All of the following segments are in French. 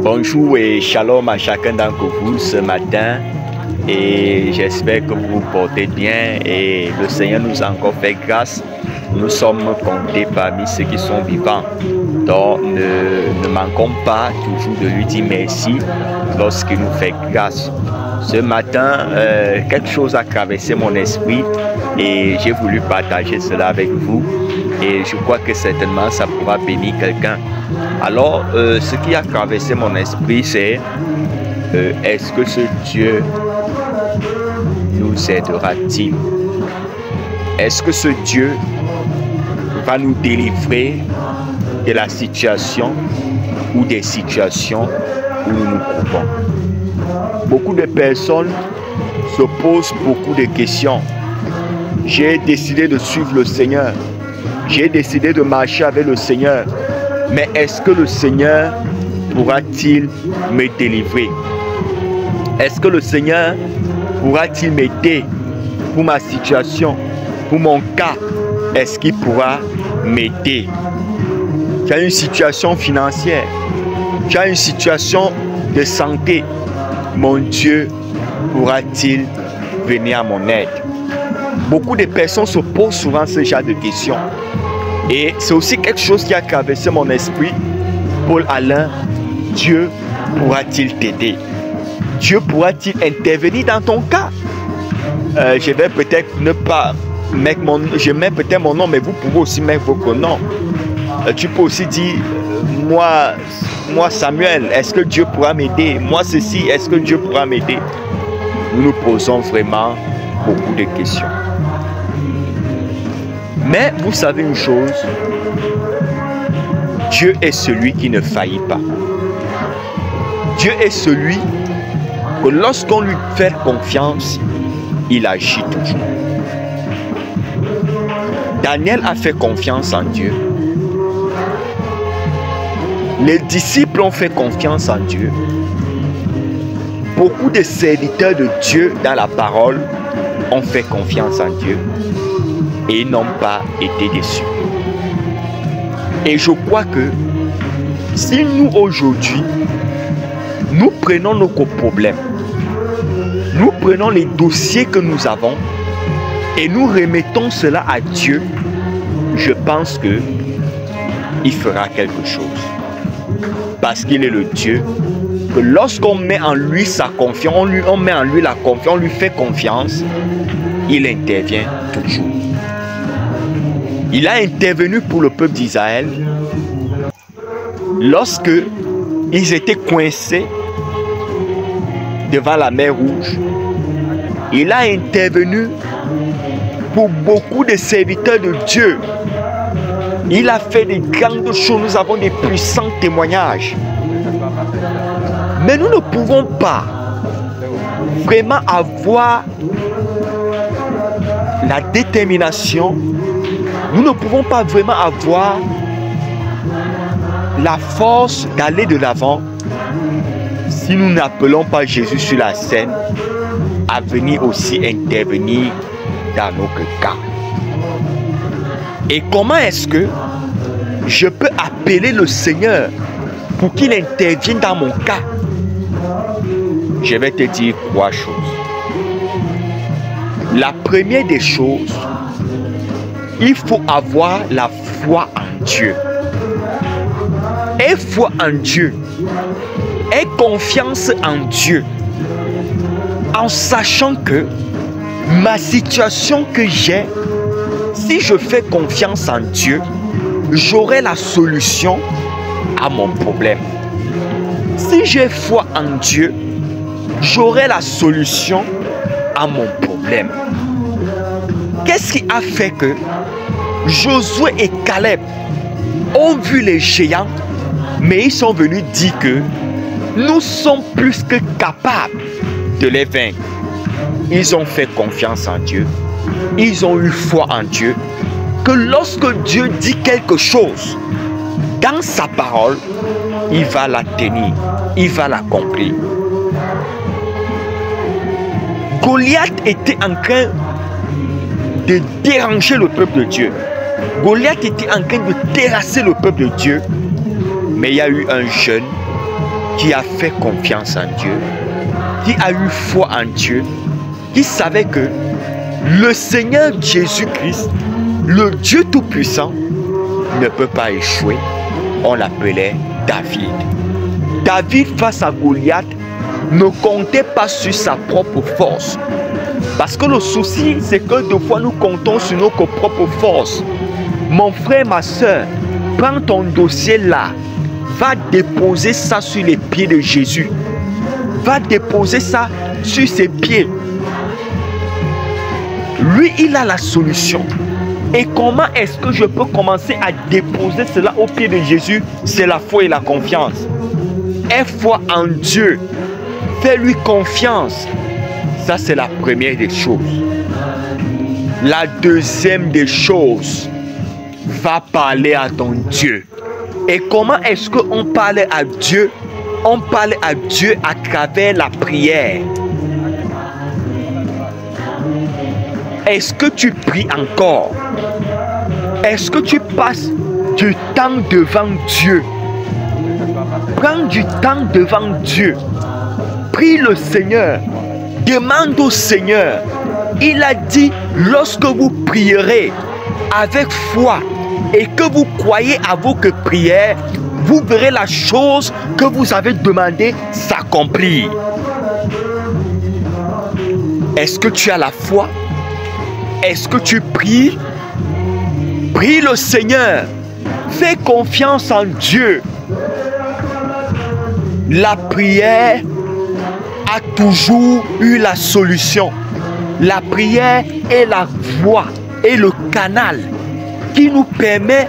Bonjour et shalom à chacun d'entre vous ce matin et j'espère que vous vous portez bien et le Seigneur nous a encore fait grâce. Nous sommes comptés parmi ceux qui sont vivants. Donc ne manquons pas toujours de lui dire merci lorsqu'il nous fait grâce. Ce matin, quelque chose a traversé mon esprit et j'ai voulu partager cela avec vous. Et je crois que certainement ça pourra bénir quelqu'un. Alors, ce qui a traversé mon esprit, c'est est-ce que ce Dieu nous aidera-t-il? Est-ce que ce Dieu va nous délivrer de la situation ou des situations où nous nous trouvons? Beaucoup de personnes se posent beaucoup de questions. J'ai décidé de suivre le Seigneur. J'ai décidé de marcher avec le Seigneur. Mais est-ce que le Seigneur pourra-t-il me délivrer? Est-ce que le Seigneur pourra-t-il m'aider pour ma situation, pour mon cas? Est-ce qu'il pourra m'aider? Tu as une situation financière, tu as une situation de santé. Mon Dieu pourra-t-il venir à mon aide? Beaucoup de personnes se posent souvent ce genre de questions. Et c'est aussi quelque chose qui a traversé mon esprit. Paul Alain, Dieu pourra-t-il t'aider? Dieu pourra-t-il intervenir dans ton cas? Je vais peut-être ne pas mettre mon nom, je mets peut-être mon nom, mais vous pouvez aussi mettre votre nom. Tu peux aussi dire, moi Samuel, est-ce que Dieu pourra m'aider? Moi ceci, est-ce que Dieu pourra m'aider? Nous nous posons vraiment beaucoup de questions. Mais vous savez une chose, Dieu est celui qui ne faillit pas. Dieu est celui que lorsqu'on lui fait confiance, il agit toujours. Daniel a fait confiance en Dieu. Les disciples ont fait confiance en Dieu. Beaucoup de serviteurs de Dieu dans la parole ont fait confiance en Dieu et n'ont pas été déçus. Et je crois que si nous aujourd'hui, nous prenons nos problèmes, nous prenons les dossiers que nous avons et nous remettons cela à Dieu, je pense que il fera quelque chose. Parce qu'il est le Dieu que lorsqu'on met en lui sa confiance, on met en lui la confiance, on lui fait confiance, il intervient toujours. Il a intervenu pour le peuple d'Israël lorsque ils étaient coincés devant la mer Rouge. Il a intervenu pour beaucoup de serviteurs de Dieu. Il a fait des grandes choses. Nous avons des puissants témoignages. Mais nous ne pouvons pas vraiment avoir la détermination. Nous ne pouvons pas vraiment avoir la force d'aller de l'avant si nous n'appelons pas Jésus sur la scène à venir aussi intervenir dans notre cas. Et comment est-ce que je peux appeler le Seigneur pour qu'il intervienne dans mon cas? Je vais te dire trois choses. La première des choses, il faut avoir la foi en Dieu. Et foi en Dieu. Et confiance en Dieu. En sachant que ma situation que j'ai, si je fais confiance en Dieu, j'aurai la solution à mon problème. Si j'ai foi en Dieu, j'aurai la solution à mon problème. Qu'est-ce qui a fait que Josué et Caleb ont vu les géants, mais ils sont venus dire que nous sommes plus que capables de les vaincre? Ils ont fait confiance en Dieu. Ils ont eu foi en Dieu. Que lorsque Dieu dit quelque chose dans sa parole, il va la tenir. Il va l'accomplir. Goliath était en train de déranger le peuple de Dieu. Goliath était en train de terrasser le peuple de Dieu. Mais il y a eu un jeune qui a fait confiance en Dieu, qui a eu foi en Dieu, qui savait que le Seigneur Jésus-Christ, le Dieu Tout-Puissant, ne peut pas échouer. On l'appelait David. David, face à Goliath, ne comptait pas sur sa propre force. Parce que le souci, c'est que des fois, nous comptons sur notre propre force. Mon frère, ma soeur, prends ton dossier là. Va déposer ça sur les pieds de Jésus. Va déposer ça sur ses pieds. Lui, il a la solution. Et comment est-ce que je peux commencer à déposer cela au pied de Jésus? C'est la foi et la confiance. Aie foi en Dieu. Fais-lui confiance. Ça, c'est la première des choses. La deuxième des choses, va parler à ton Dieu. Et comment est-ce qu'on parle à Dieu? On parle à Dieu à travers la prière. Est-ce que tu pries encore? Est-ce que tu passes du temps devant Dieu? Prends du temps devant Dieu. Prie le Seigneur. Demande au Seigneur. Il a dit, lorsque vous prierez avec foi et que vous croyez à vos prières, vous verrez la chose que vous avez demandée s'accomplir. Est-ce que tu as la foi? Est-ce que tu pries? Prie le Seigneur. Fais confiance en Dieu. La prière a toujours eu la solution. La prière est la voie et le canal qui nous permet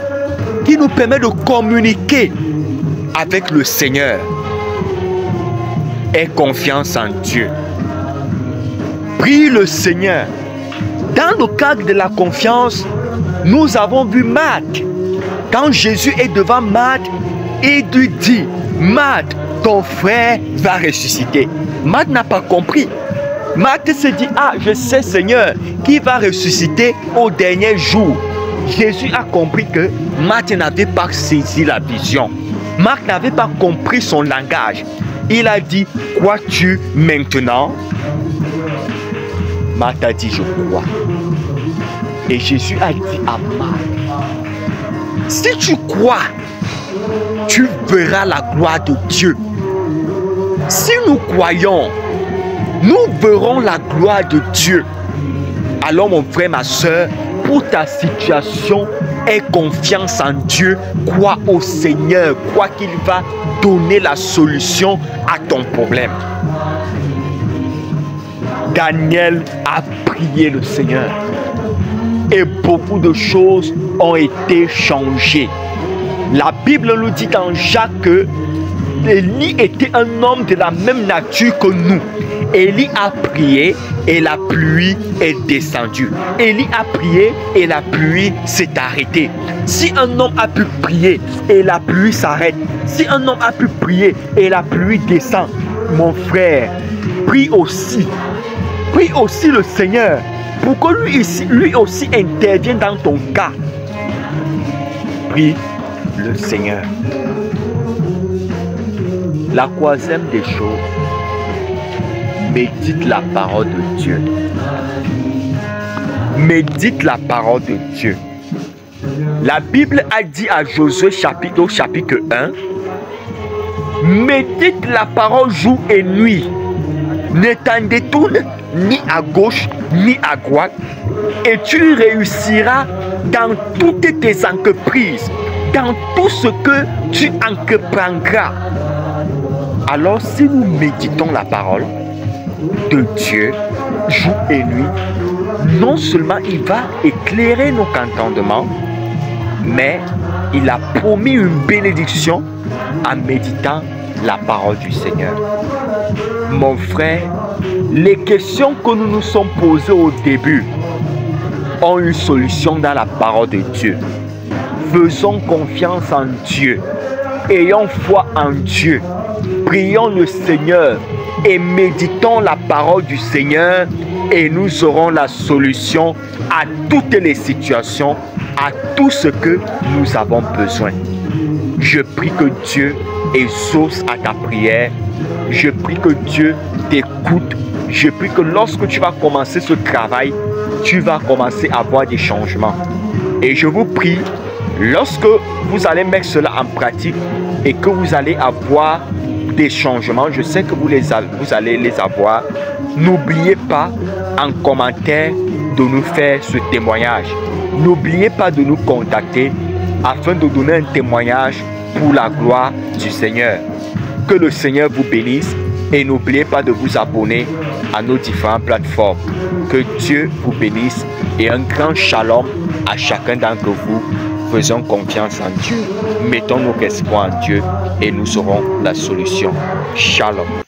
de communiquer avec le Seigneur. Aie confiance en Dieu. Prie le Seigneur. Dans le cadre de la confiance, nous avons vu Marthe. Quand Jésus est devant Marthe, il lui dit, Marthe, ton frère va ressusciter. Marthe n'a pas compris. Marthe se dit, ah, je sais Seigneur, qui va ressusciter au dernier jour. Jésus a compris que Marthe n'avait pas saisi la vision. Marthe n'avait pas compris son langage. Il a dit, crois-tu maintenant? Marthe a dit, je crois. Et Jésus a dit à Marthe, si tu crois, tu verras la gloire de Dieu. Si nous croyons, nous verrons la gloire de Dieu. Alors mon frère, ma soeur, pour ta situation, aie confiance en Dieu, crois au Seigneur, crois qu'il va donner la solution à ton problème. Daniel a prié le Seigneur et beaucoup de choses ont été changées. La Bible nous dit dans Jacques que Élie était un homme de la même nature que nous. Élie a prié et la pluie est descendue. Élie a prié et la pluie s'est arrêtée. Si un homme a pu prier et la pluie s'arrête, si un homme a pu prier et la pluie descend, mon frère, prie aussi. Prie aussi le Seigneur pour que lui aussi intervienne dans ton cas. Prie le Seigneur. La troisième des choses, médite la parole de Dieu. Médite la parole de Dieu. La Bible a dit à Josué chapitre 1, médite la parole jour et nuit. Ne t'en détourne ni à gauche ni à droite, et tu réussiras dans toutes tes entreprises, dans tout ce que tu entreprendras. Alors si nous méditons la parole de Dieu jour et nuit, non seulement il va éclairer nos entendements, mais il a promis une bénédiction en méditant la parole du Seigneur. Mon frère, les questions que nous nous sommes posées au début ont une solution dans la parole de Dieu. Faisons confiance en Dieu. Ayons foi en Dieu. Prions le Seigneur et méditons la parole du Seigneur et nous aurons la solution à toutes les situations, à tout ce que nous avons besoin. Je prie que Dieu exauce à ta prière. Je prie que Dieu t'écoute. Je prie que lorsque tu vas commencer ce travail, tu vas commencer à voir des changements. Et je vous prie, lorsque vous allez mettre cela en pratique et que vous allez avoir des changements, je sais que vous allez les avoir, n'oubliez pas en commentaire de nous faire ce témoignage. N'oubliez pas de nous contacter afin de donner un témoignage pour la gloire du Seigneur. Que le Seigneur vous bénisse et n'oubliez pas de vous abonner à nos différentes plateformes. Que Dieu vous bénisse et un grand shalom à chacun d'entre vous. Faisons confiance en Dieu. Mettons nos espoirs en Dieu et nous aurons la solution. Shalom.